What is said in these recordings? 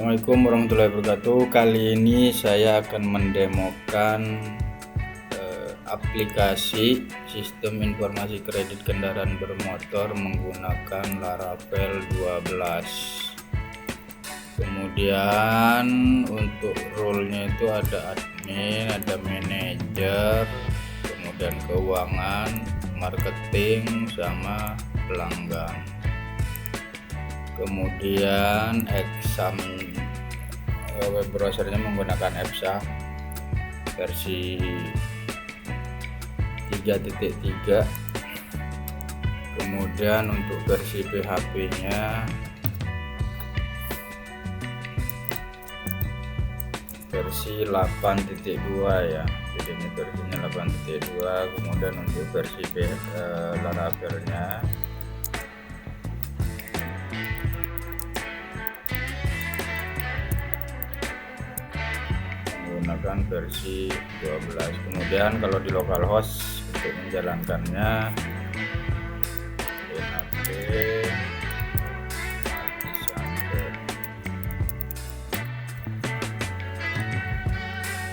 Assalamualaikum warahmatullahi wabarakatuh. Kali ini saya akan mendemokan aplikasi sistem informasi kredit kendaraan bermotor menggunakan Laravel 12. Kemudian untuk role-nya itu ada admin, ada manajer, kemudian keuangan, marketing, sama pelanggan. Kemudian exam web browsernya menggunakan EPSA versi 3.3. Kemudian untuk versi PHP-nya versi 8.2 ya. Jadi ini versinya 8.2. Kemudian untuk versi Laravel-nya menggunakan versi 12. Kemudian kalau di localhost untuk menjalankannya PHP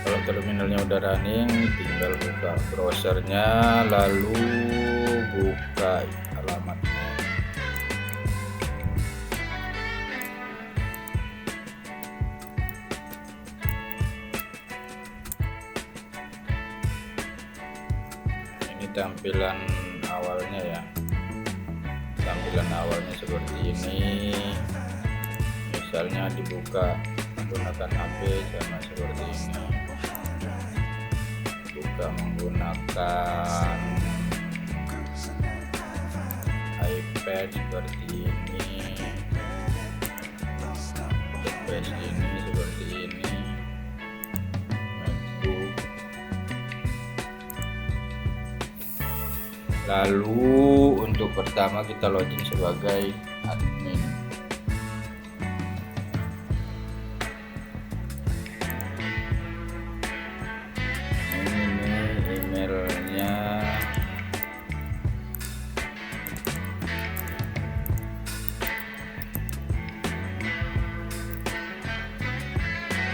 kalau terminalnya udah running, tinggal buka browsernya lalu buka alamatnya. Ini tampilan awalnya ya, tampilan awalnya seperti ini. Misalnya dibuka menggunakan HP sama seperti ini, buka menggunakan iPad seperti ini, iPad ini seperti ini, MacBook. Lalu untuk pertama kita login sebagai admin. Ini emailnya.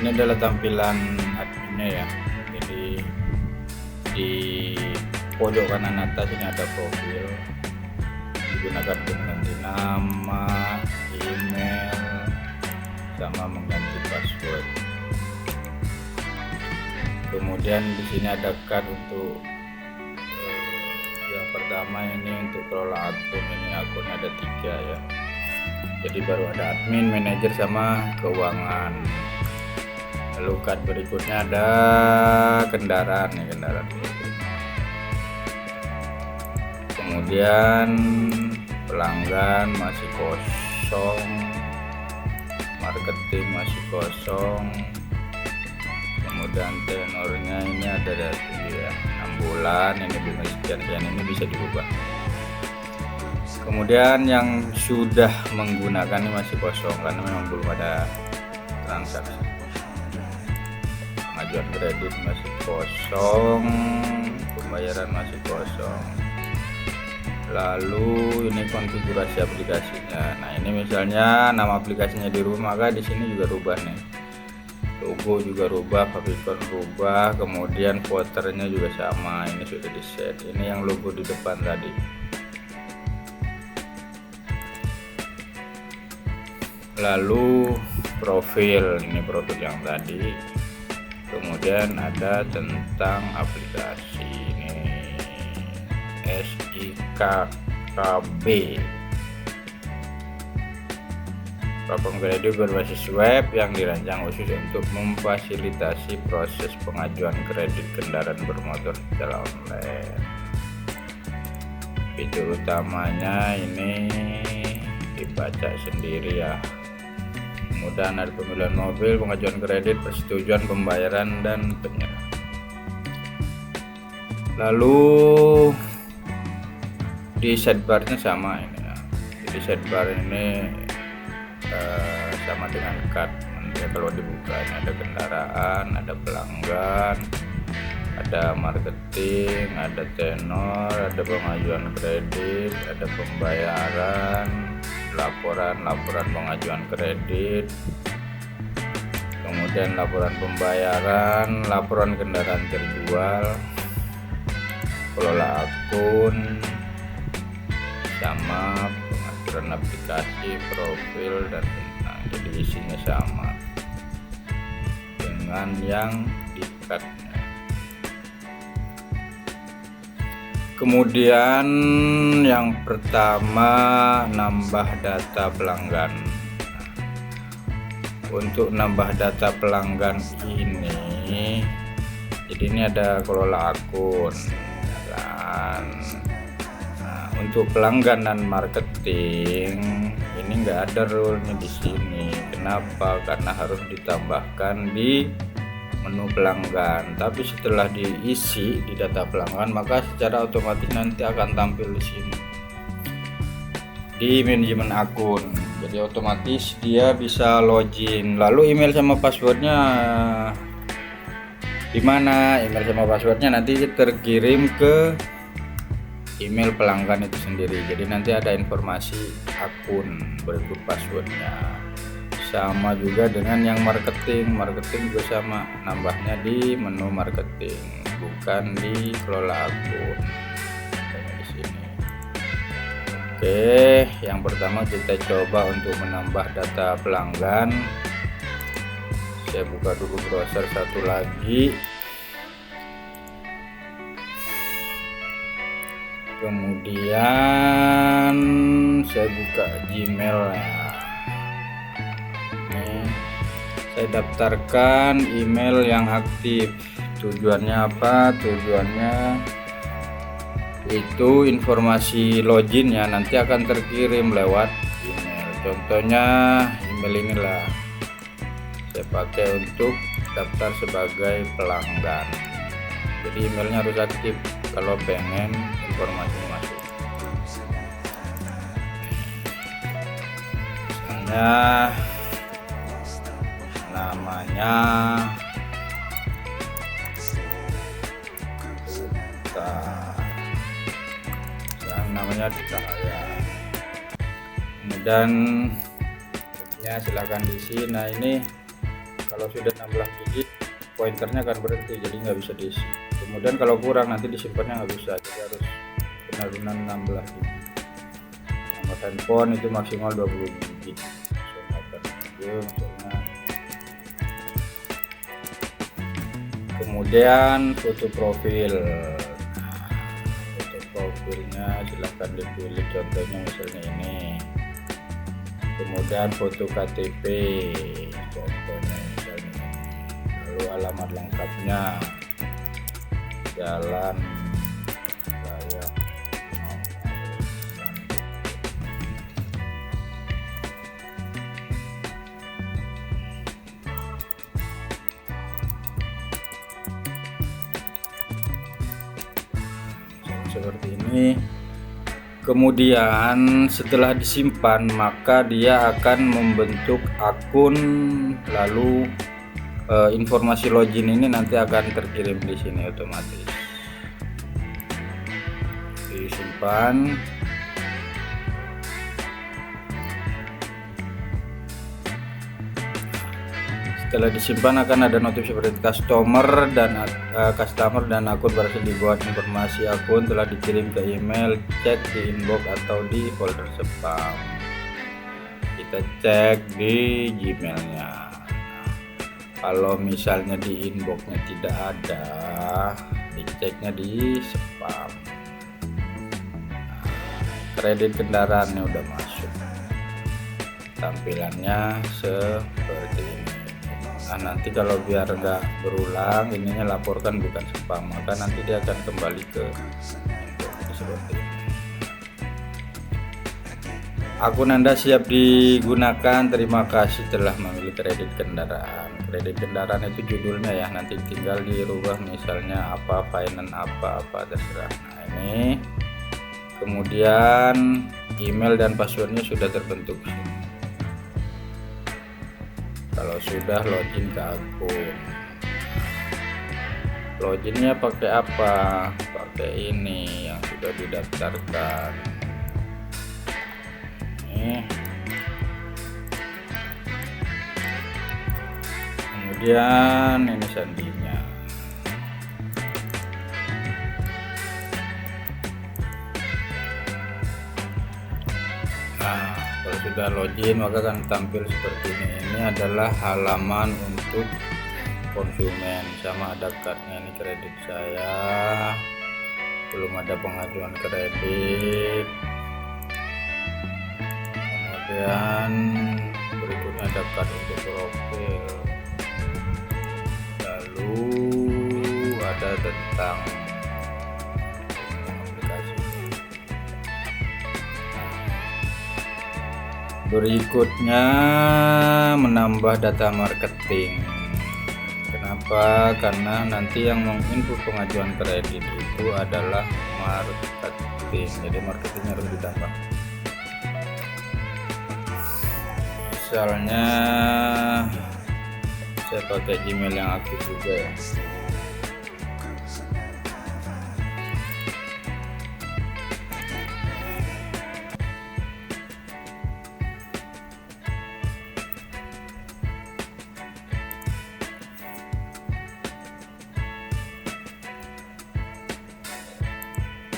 Ini adalah tampilan adminnya ya. Jadi di pojok kanan atas ini ada profil, digunakan untuk mengganti nama, email, sama mengganti password. Kemudian di sini ada card untuk yang pertama ini untuk kelola akun. Ini akunnya ada 3 ya. Jadi baru ada admin, manajer, sama keuangan. Lalu card berikutnya ada kendaraan nih, kendaraan. Kemudian pelanggan masih kosong, marketing masih kosong. Kemudian tenornya ini ada dari ya, 6 bulan, ini bunga sekian ini bisa diubah. Kemudian yang sudah menggunakan ini masih kosong karena memang belum ada transaksi. Pengajuan kredit masih kosong, pembayaran masih kosong. Lalu ini konfigurasi aplikasinya. Nah, ini misalnya nama aplikasinya dirubah, maka di sini juga rubah nih. Logo juga rubah, favicon rubah, kemudian footernya juga sama. Ini sudah di set. Ini yang logo di depan tadi. Lalu profil, ini profil yang tadi. Kemudian ada tentang aplikasi ini. SIKKB, platform kredit berbasis web yang dirancang khusus untuk memfasilitasi proses pengajuan kredit kendaraan bermotor secara online. Fitur utamanya ini dibaca sendiri ya. Kemudian ada pemilihan mobil, pengajuan kredit, persetujuan, pembayaran, dan penyerahan. Lalu di sidebarnya sama ini ya. Jadi sidebar ini sama dengan card. Kalau dibuka ini ada kendaraan, ada pelanggan, ada marketing, ada tenor, ada pengajuan kredit, ada pembayaran, laporan pengajuan kredit, kemudian laporan pembayaran, laporan kendaraan terjual, kelola akun, sama pengaturan aplikasi, profil, dan bintang. Jadi isinya sama dengan yang di-cutnya. Kemudian yang pertama, nambah data pelanggan. Untuk nambah data pelanggan ini, jadi ini ada kelola akun kan. Nah, untuk pelanggan dan marketing ini nggak ada rule-nya di sini. Kenapa? Karena harus ditambahkan di menu pelanggan. Tapi setelah diisi di data pelanggan, maka secara otomatis nanti akan tampil di sini di manajemen akun. Jadi otomatis dia bisa login. Lalu email sama passwordnya di mana? Email sama passwordnya nanti terkirim ke email pelanggan itu sendiri. Jadi nanti ada informasi akun berikut passwordnya. Sama juga dengan yang marketing juga sama, nambahnya di menu marketing, bukan di kelola akun. Di sini. Oke, yang pertama kita coba untuk menambah data pelanggan. Saya buka dulu browser satu lagi. Kemudian saya buka Gmail. Saya daftarkan email yang aktif. Tujuannya apa? Tujuannya itu informasi login ya nanti akan terkirim lewat email. Contohnya email inilah saya pakai untuk daftar sebagai pelanggan. Jadi emailnya harus aktif kalau pengen informasi masuk. Misalnya namanya Duta ya. Kemudian ya silakan diisi. Nah ini kalau sudah 16 digit pointernya akan berhenti, jadi nggak bisa diisi. Kemudian kalau kurang nanti disimpannya nggak bisa, jadi harus benar-benar 16 digit. Nomor handphone itu maksimal 20 digit. Kemudian foto profil. Foto profilnya silahkan dipilih, contohnya misalnya ini. Kemudian foto KTP, contohnya misalnya ini. Lalu alamat lengkapnya, Jalan Raya seperti ini. Kemudian setelah disimpan maka dia akan membentuk akun, lalu informasi login ini nanti akan terkirim di sini otomatis. Disimpan. Setelah disimpan akan ada notif seperti customer dan akun berhasil dibuat. Informasi akun telah dikirim ke email, cek di inbox atau di folder spam. Kita cek di Gmailnya. Kalau misalnya di inboxnya tidak ada, diceknya di spam. Kredit kendaraannya udah masuk, tampilannya seperti ini. Nah nanti kalau biar nggak berulang, ininya laporkan bukan spam, maka nanti dia akan kembali ke inbox seperti ini. Akun Anda siap digunakan. Terima kasih telah memilih kredit kendaraan. Kredit kendaraan itu judulnya ya, nanti tinggal dirubah misalnya apa, finance apa terserah. Nah ini kemudian email dan passwordnya sudah terbentuk. Kalau sudah login ke akun, loginnya pakai apa? Pakai ini yang sudah didaftarkan. kemudian ini sandinya. Nah, kalau sudah login maka akan tampil seperti ini. Ini adalah halaman untuk konsumen, sama ada cardnya. Ini kredit saya, belum ada pengajuan kredit. Kemudian berikutnya ada card untuk profil, lalu ada tentang aplikasi. Berikutnya menambah data marketing. Kenapa? Karena nanti yang menginput pengajuan kredit itu adalah marketing, jadi marketing harus ditambah. Misalnya saya pakai Gmail yang aktif juga ya.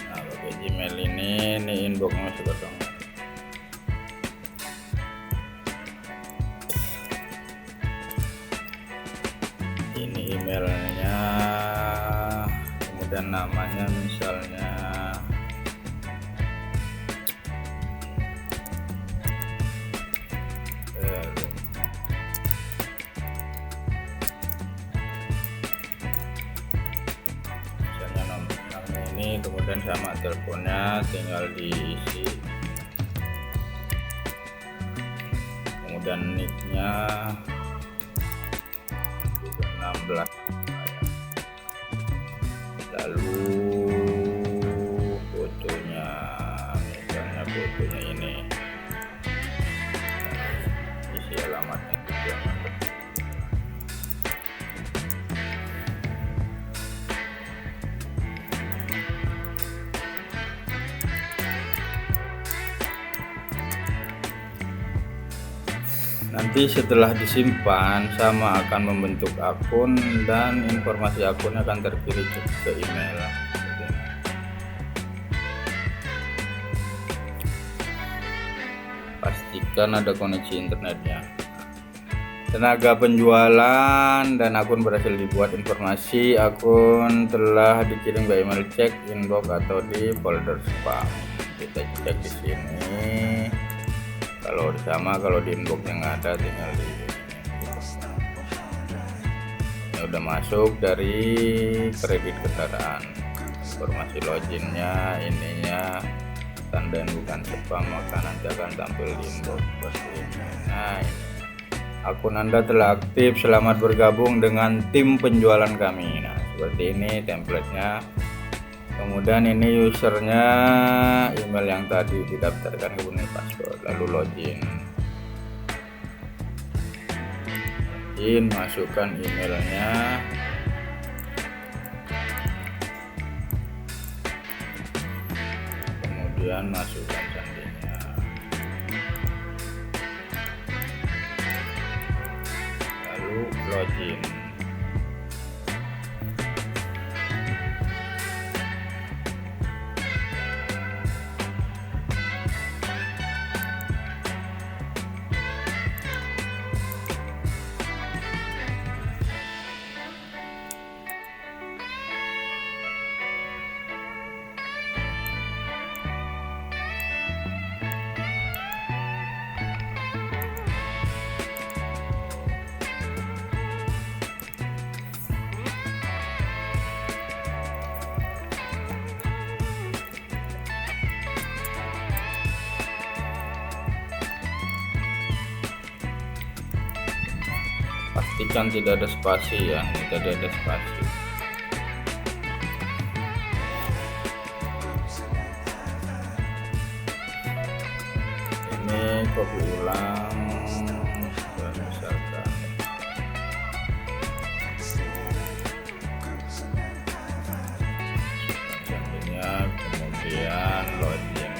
Nah, pakai Gmail ini inboxnya masih kosong. Ini emailnya, kemudian namanya misalnya nomornya ini, kemudian sama teleponnya tinggal diisi, kemudian nicknya 16, lalu fotonya misalnya fotonya ini, isi alamatnya juga. Nanti setelah disimpan sama akan membentuk akun dan informasi akunnya akan terkirim ke email. Pastikan ada koneksi internetnya. Tenaga penjualan dan akun berhasil dibuat. Informasi akun telah dikirim ke email, cek inbox atau di folder spam. Kita cek di sini. Kalau kalau di inboxnya nggak ada, tinggal di ini udah masuk dari kredit kendaraan. Informasi loginnya, ininya tanda yang bukan spam, maka nanti akan tampil di inbox seperti ini. Nah, ini akun Anda telah aktif, selamat bergabung dengan tim penjualan kami. Nah, seperti ini template-nya. Kemudian ini usernya, email yang tadi didaftarkan, kemudian password, lalu login. Masukkan emailnya, kemudian masukkan sandinya, lalu login. Pastikan tidak ada spasi ya, tidak ada spasi. Ini copy ulang, misalkan contohnya, kemudian login.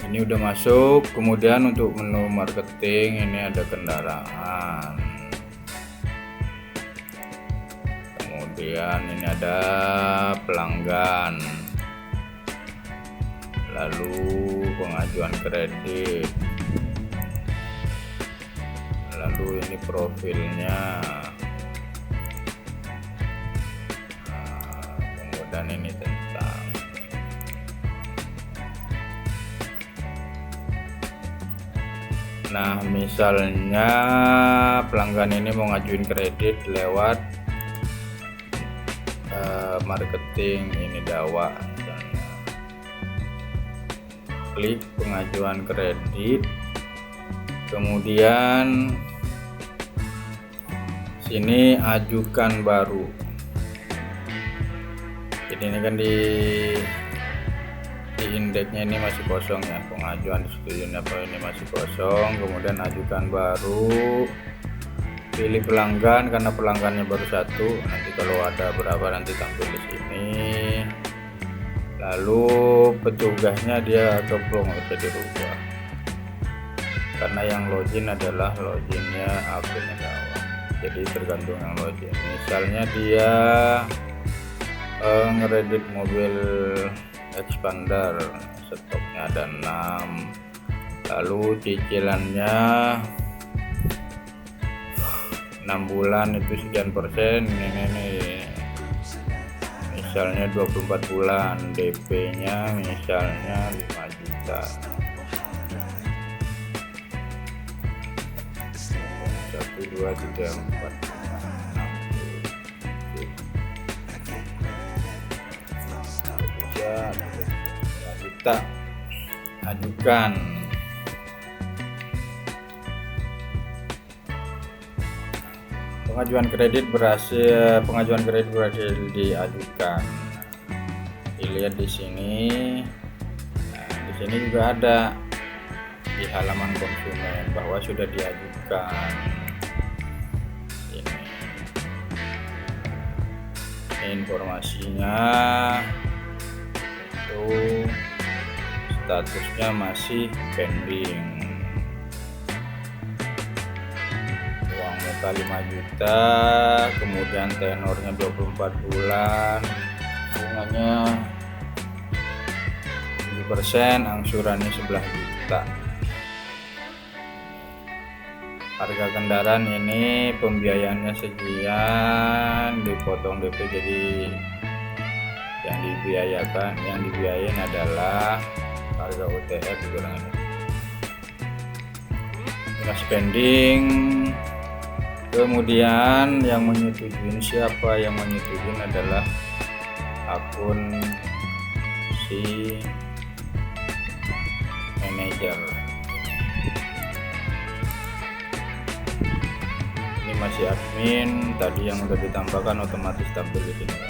Ini udah masuk. Kemudian untuk menu marketing ini ada kendaraan, kemudian ini ada pelanggan, lalu pengajuan kredit, lalu ini profilnya, kemudian ini tentang misalnya pelanggan ini mau ngajuin kredit lewat marketing ini Dawa misalnya. Klik pengajuan kredit, kemudian sini ajukan baru. Jadi ini kan di indeksnya ini masih kosong ya, pengajuan disetujui apa ini masih kosong. Kemudian ajukan baru, pilih pelanggan karena pelanggannya baru satu, nanti kalau ada berapa nanti tampil di sini. Lalu petugasnya dia keplong, bisa dirubah karena yang login adalah loginnya akunnya Dawa, jadi tergantung yang login. Misalnya dia ngeredit mobil Expander, stoknya ada 6, lalu cicilannya 6 bulan itu sekian persen. Ini misalnya 24 bulan, DP nya misalnya 5 juta. 1 2 3 4 kita ajukan. Pengajuan kredit berhasil diajukan. Dilihat di sini. Di sini juga ada di halaman konsumen bahwa sudah diajukan. Ini informasinya. Statusnya masih pending, uang muka 5 juta, kemudian tenornya 24 bulan, bunganya 7%, angsurannya 11 juta. Harga kendaraan ini pembiayaannya sekian, dipotong DP, jadi yang dibiayain adalah harga UTR dikurangi minus spending. Kemudian yang menyetujui, siapa yang menyetujui adalah akun si manajer. Ini masih admin, tadi yang udah ditambahkan otomatis tampil di sini.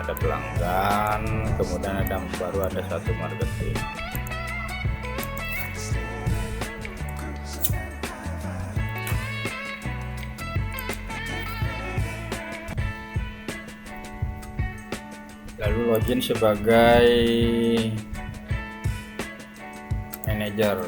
Ada pelanggan, kemudian baru ada satu marketing. Lalu login sebagai manajer.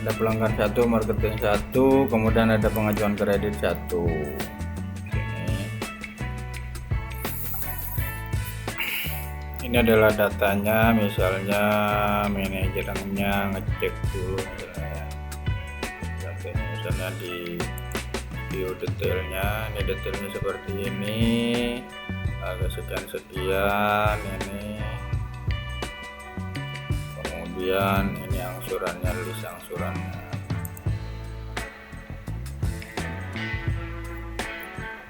Ada pelanggan 1, marketing 1, kemudian ada pengajuan kredit 1. Ini adalah datanya, misalnya manajernya ngecek dulu misalnya di view detailnya. Ini detailnya seperti ini, harga sekian ini. Kemudian ini angsurannya, list angsurannya.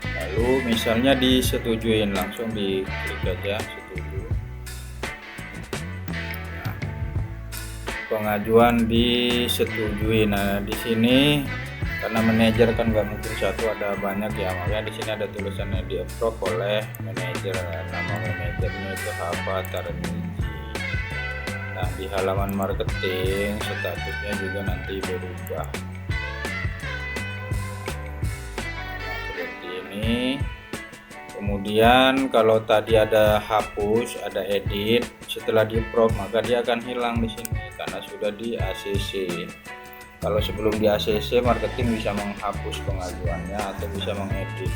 Lalu misalnya disetujuin, langsung diklik aja setuju. Pengajuan disetujui. Nah, di sini karena manajer kan nggak mungkin satu, ada banyak ya, makanya di sini ada tulisannya di approve oleh manajer. Nama manajernya itu Hava Tarmizi. Nah, di halaman marketing statusnya juga nanti berubah. Nah, seperti ini. Kemudian kalau tadi ada hapus, ada edit, setelah di approve maka dia akan hilang di sini karena sudah di ACC. Kalau sebelum di ACC, marketing bisa menghapus pengajuannya atau bisa mengedit.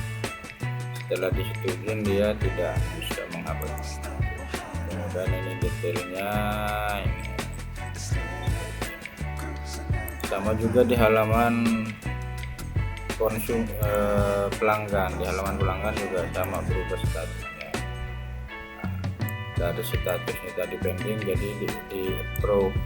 Setelah disetujuin dia tidak bisa menghapus. Kemudian ini detailnya ini. Sama juga di halaman pelanggan, di halaman pelanggan juga sama, berubah statusnya. Nah, dari statusnya tadi pending jadi di approve.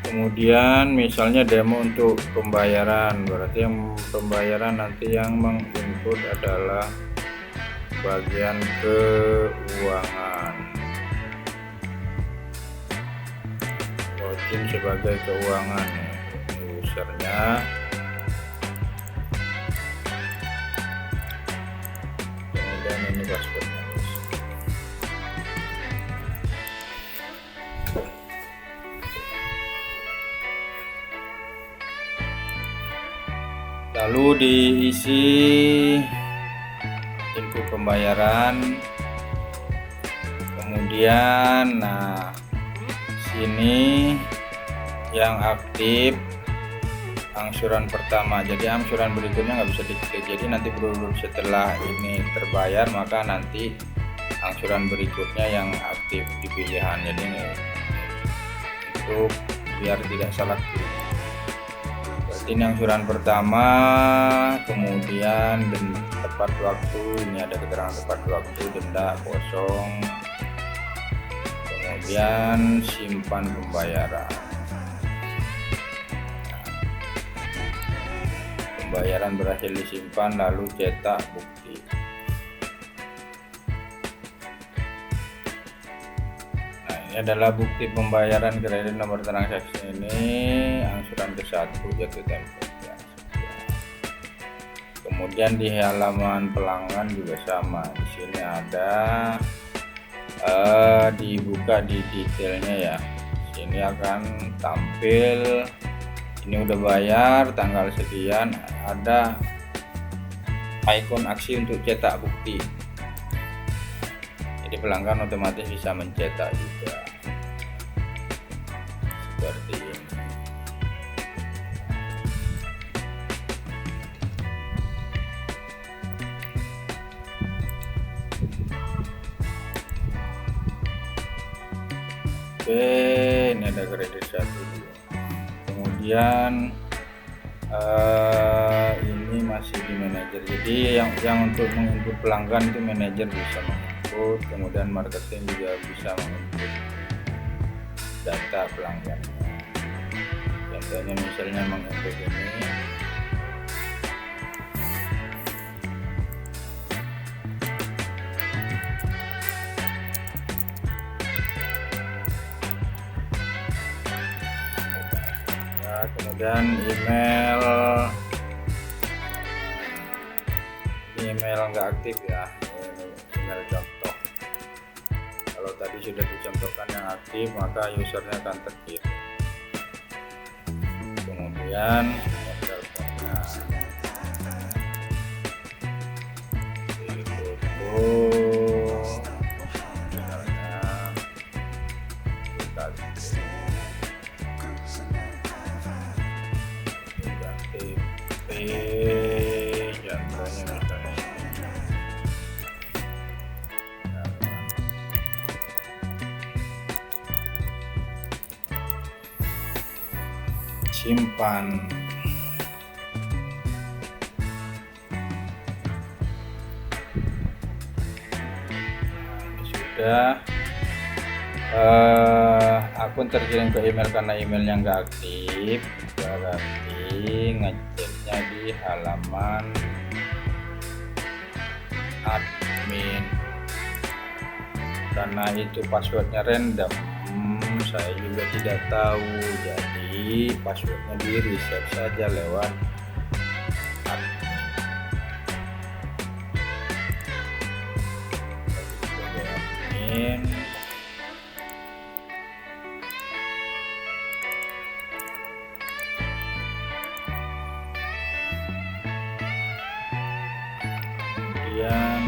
Kemudian misalnya demo untuk pembayaran, berarti yang pembayaran nanti yang menginput adalah bagian keuangan, login sebagai keuangan, usernya, kemudian ini passwordnya. Lalu diisi info pembayaran, kemudian nah sini yang aktif angsuran pertama, jadi angsuran berikutnya nggak bisa diklik, jadi nanti setelah ini terbayar maka nanti angsuran berikutnya yang aktif di pilihan. Jadi ini untuk biar tidak salah klik. Ini angsuran pertama, kemudian tepat waktu, ini ada keterangan tepat waktu, denda kosong, kemudian simpan pembayaran. Pembayaran berhasil disimpan, lalu cetak bukti. Nah, ini adalah bukti pembayaran kredit nomor transaksi ini, angsuran ke-1 jatuh tempo. Kemudian di halaman pelanggan juga sama, di sini ada dibuka di detailnya ya. Sini akan tampil ini udah bayar tanggal sekian, ada ikon aksi untuk cetak bukti. Jadi pelanggan otomatis bisa mencetak juga seperti ini. Oke, ini ada kredit 1 juga. Kemudian ini masih di manajer. Jadi yang untuk menginput pelanggan itu manajer bisa menginput, kemudian marketing juga bisa menginput data pelanggannya. Contohnya misalnya menginput ini. Kemudian email nggak aktif ya, email contoh. Kalau tadi sudah dicontohkan yang aktif maka usernya akan terkirim. Kemudian teleponnya pilih foto, misalnya kita contohnya misalnya simpan. Ini sudah akun terkirim ke email karena emailnya nggak aktif, berarti ngeceknya di halaman admin. Karena itu passwordnya random, saya juga tidak tahu, jadi passwordnya di reset saja lewat admin. Kemudian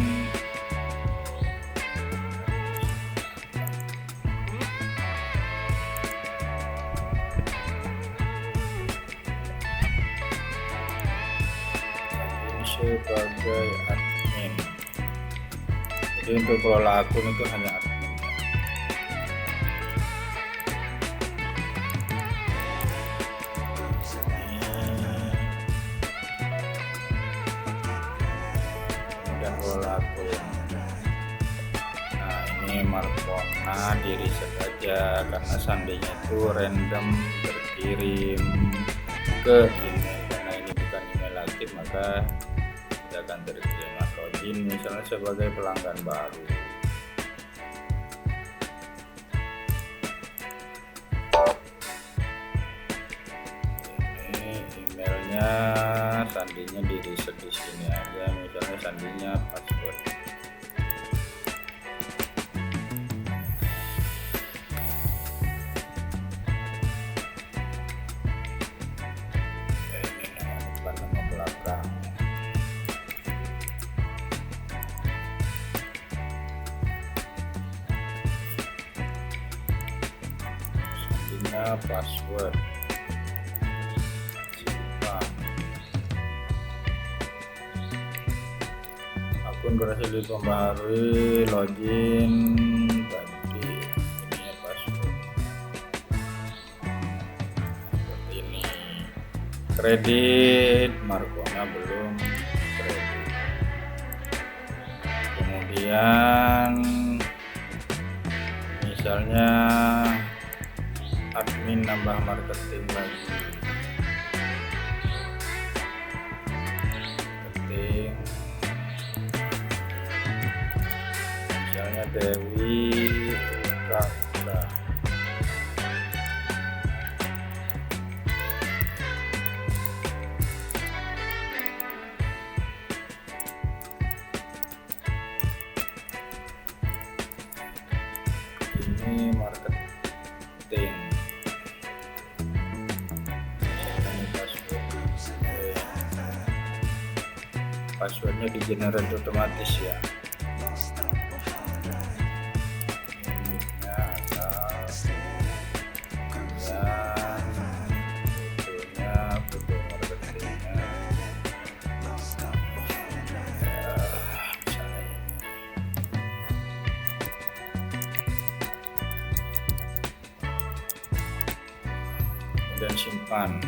sebagai admin. Jadi untuk kelola akun itu hanya admin. Kemudian kelola akun. Nah, ini Marcona di reset aja karena sandinya itu random terkirim ke email. Karena ini bukan email aktif, maka tidak akan terkirim login misalnya sebagai pelanggan baru. Ini emailnya, sandinya di reset di sini aja, misalnya sandinya password. Ini nama depan, nama belakang. Password simpan. Akun berhasil diperbaharui, login ganti ini password seperti ini. Kredit Marcona belum kredit. Kemudian misalnya admin nambah marketing lagi, marketing misalnya Dewi Ukaka. Ini marketing. Passwordnya di generate otomatis ya. Ini asal, kemudian fotonya, foto marketingnya. Kemudian simpan.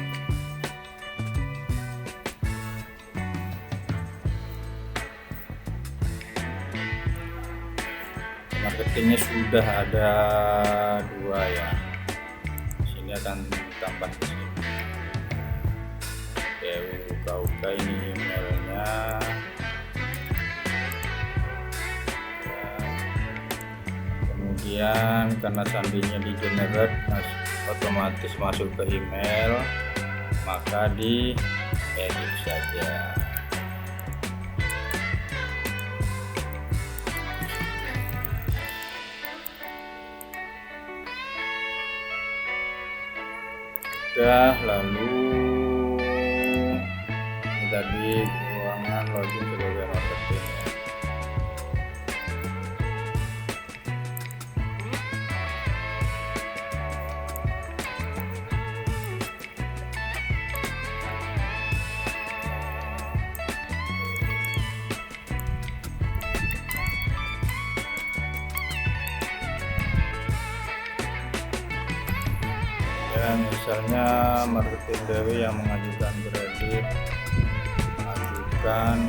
Marketingnya sudah ada 2 ya. Sini akan tambah di sini. Dewi Ukaka, ini emailnya. Ya. Kemudian karena sandinya di generate otomatis masuk ke email, maka di edit saja. Lalu ini tadi keuangan login sebagai marketing. Misalnya marketing Dewi yang mengajukan kredit, ajukan.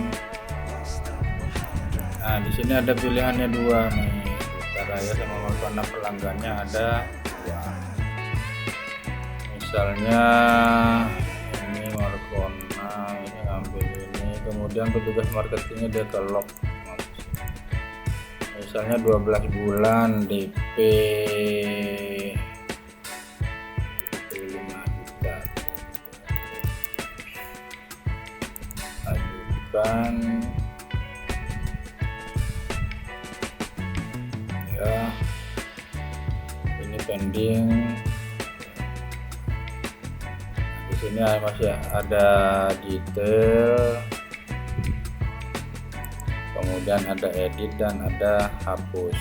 Nah, di sini ada pilihannya 2 nih, Utaraya sama Marcona, pelanggannya ada 2. Misalnya ini Marcona, ini kemudian petugas marketingnya dia ke lock, misalnya 12 bulan DP 5 juta, ajukan ya, ini pending. Di sini masih ada detail, kemudian ada edit dan ada hapus.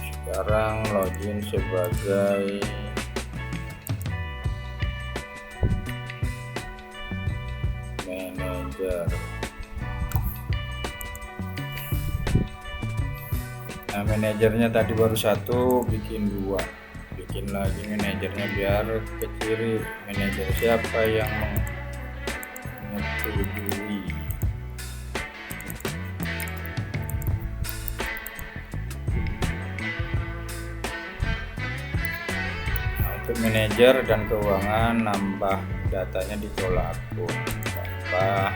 Sekarang login sebagai manajer. Nah, manajernya tadi baru 1, bikin 2, bikin lagi manajernya biar ke kiri. Manajer siapa yang menyetujui? Nah, untuk manajer dan keuangan, nambah datanya di pola akun, tambah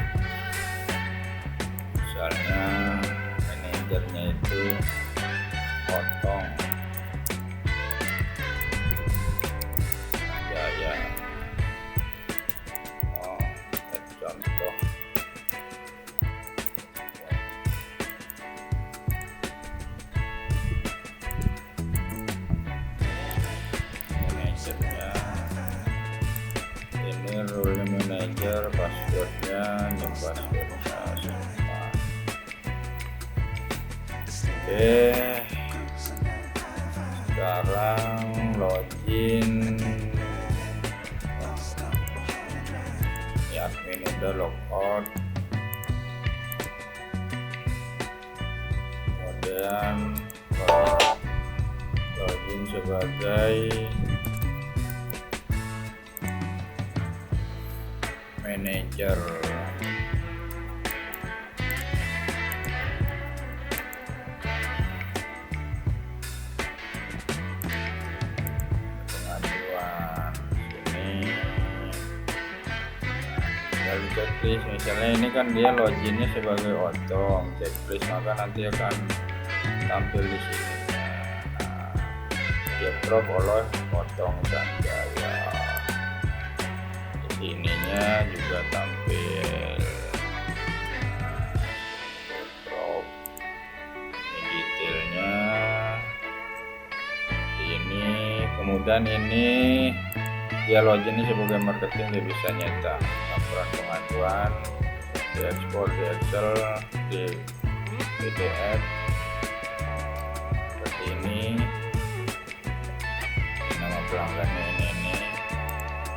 misalnya manajernya itu potong biaya, contoh manajernya ini, role manajer, passwordnya ini, passwordnya sama. Oke, sekarang login. Ya, admin udah logout, kemudian login sebagai manajer. Checklist, misalnya ini kan dia loginnya sebagai otong checklist, maka nanti akan tampil di sini. Nah, dia drop oleh otong saja ya. Di sininya juga tampil drop, ini detailnya ini. Kemudian ini dia loginnya sebagai marketing, dia bisa nyetak laporan pengajuan, diekspor di Excel, di PDF seperti ini. Nama pelanggannya ini,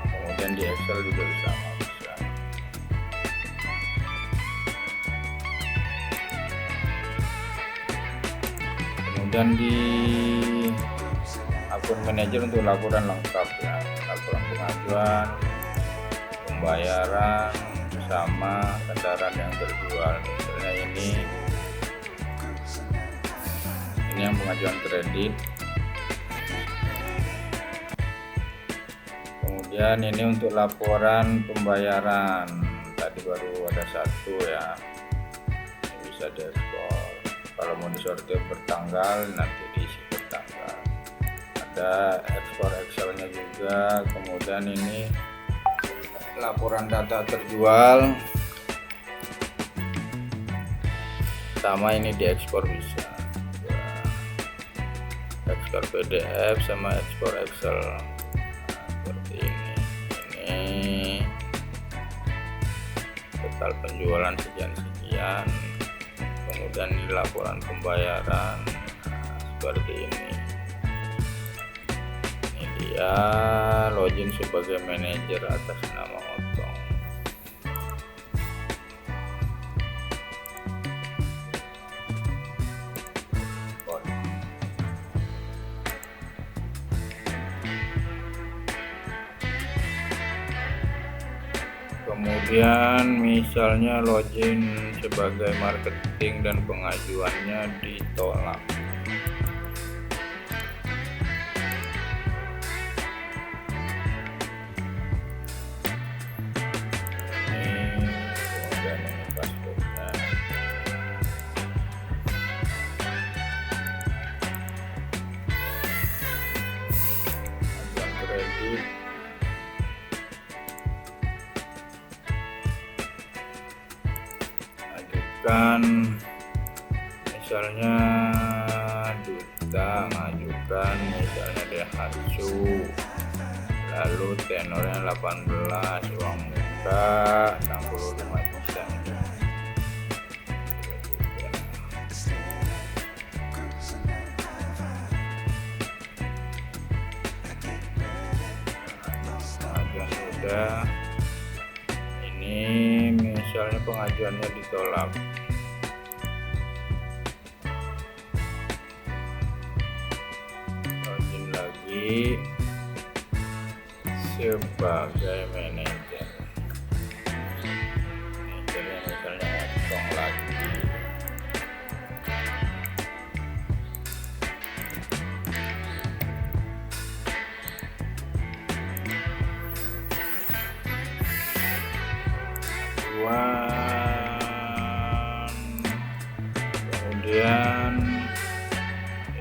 kemudian di Excel juga bisa. Kemudian di akun manajer untuk laporan lengkap ya, laporan pengajuan, pembayaran, sama kendaraan yang terjual. Misalnya ini yang pengajuan kredit. Kemudian ini untuk laporan pembayaran, tadi baru ada 1 ya, ini bisa diekspor. Kalau mau disortir bertanggal, nanti diisi bertanggal. Ada ekspor Excelnya juga. Kemudian ini laporan data terjual, sama ini diekspor bisa, ekspor PDF sama ekspor Excel. Seperti ini total penjualan sekian, kemudian di laporan pembayaran seperti ini. Ini dia login sebagai manajer atas nama Otong. Kemudian misalnya login sebagai marketing dan pengajuannya ditolak. mengajukan, misalnya duta mengajukan misalnya Daihatsu, lalu tenornya 18, uang muka 65%. Pengajuan sudah, ini misalnya pengajuannya ditolak. Login lagi sebagai manajer. Manajernya misalnya kosong lagi. Kemudian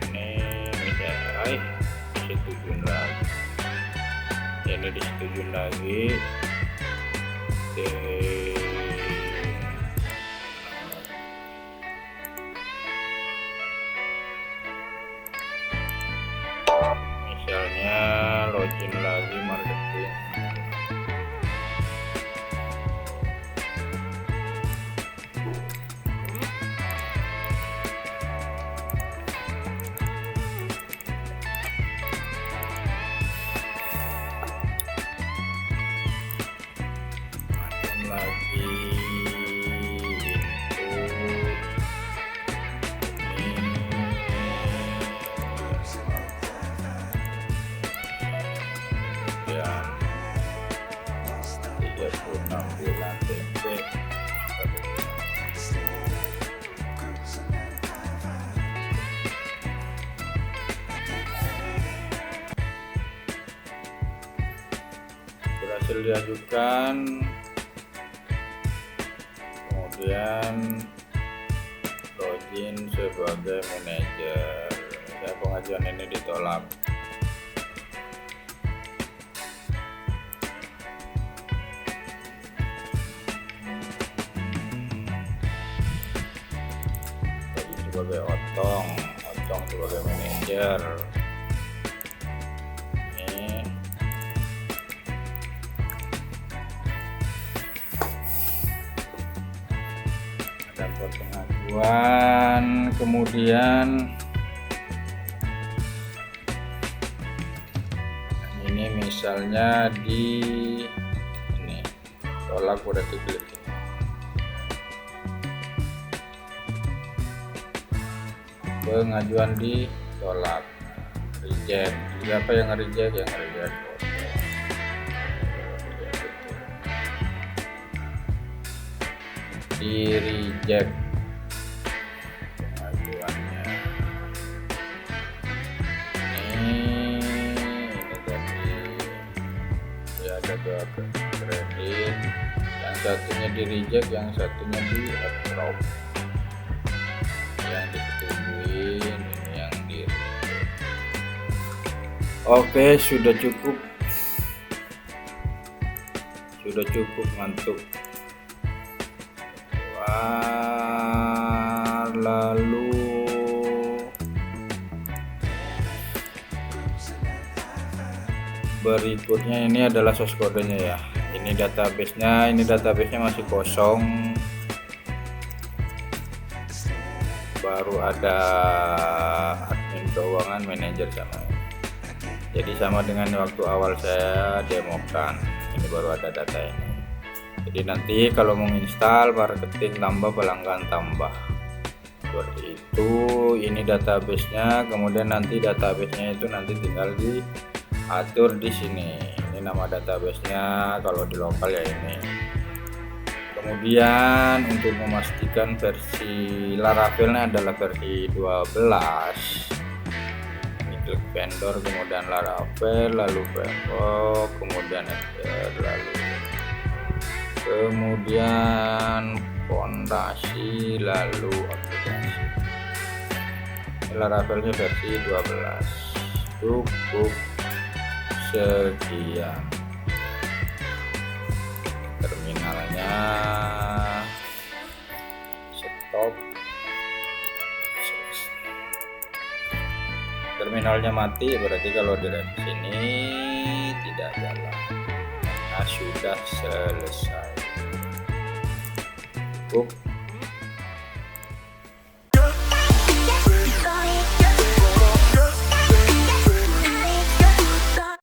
ini misalnya disetujui lagi, ini disetujui lagi misalnya login lagi marketing. Lagi dan 36 bulan tempe. Berhasil diajukan, kemudian login sebagai manajer. Saya pengajuan ini ditolak. Login sebagai Otong sebagai manajer. Ini dapat pengajuan, kemudian ini misalnya di ini tolak, udah diklik pengajuan ditolak, reject. Siapa yang reject? Yang reject di reject pengajuannya. Ini tadi ya ada 2 kredit, yang satunya di reject, yang satunya di approve. Yang disetujui, ini yang di reject. Oke, sudah cukup, mantuk. Lalu berikutnya ini adalah source kodenya ya. Ini database-nya masih kosong. Baru ada admin keuangan, manajer sama. Jadi sama dengan waktu awal saya demokan. Ini baru ada data ini. Jadi nanti kalau menginstal marketing tambah, pelanggan tambah, seperti itu. Ini database-nya, kemudian nanti database-nya itu nanti tinggal diatur di sini. Ini nama database-nya kalau di lokal ya ini. Kemudian untuk memastikan versi Laravel-nya adalah versi 12. Ini klik vendor, kemudian Laravel, lalu framework, kemudian lalu kemudian fondasi, lalu aplikasi. Laravelnya versi 12. Cukup sekian. Terminalnya terminalnya mati, berarti kalau di rem sini tidak jalan karena sudah selesai.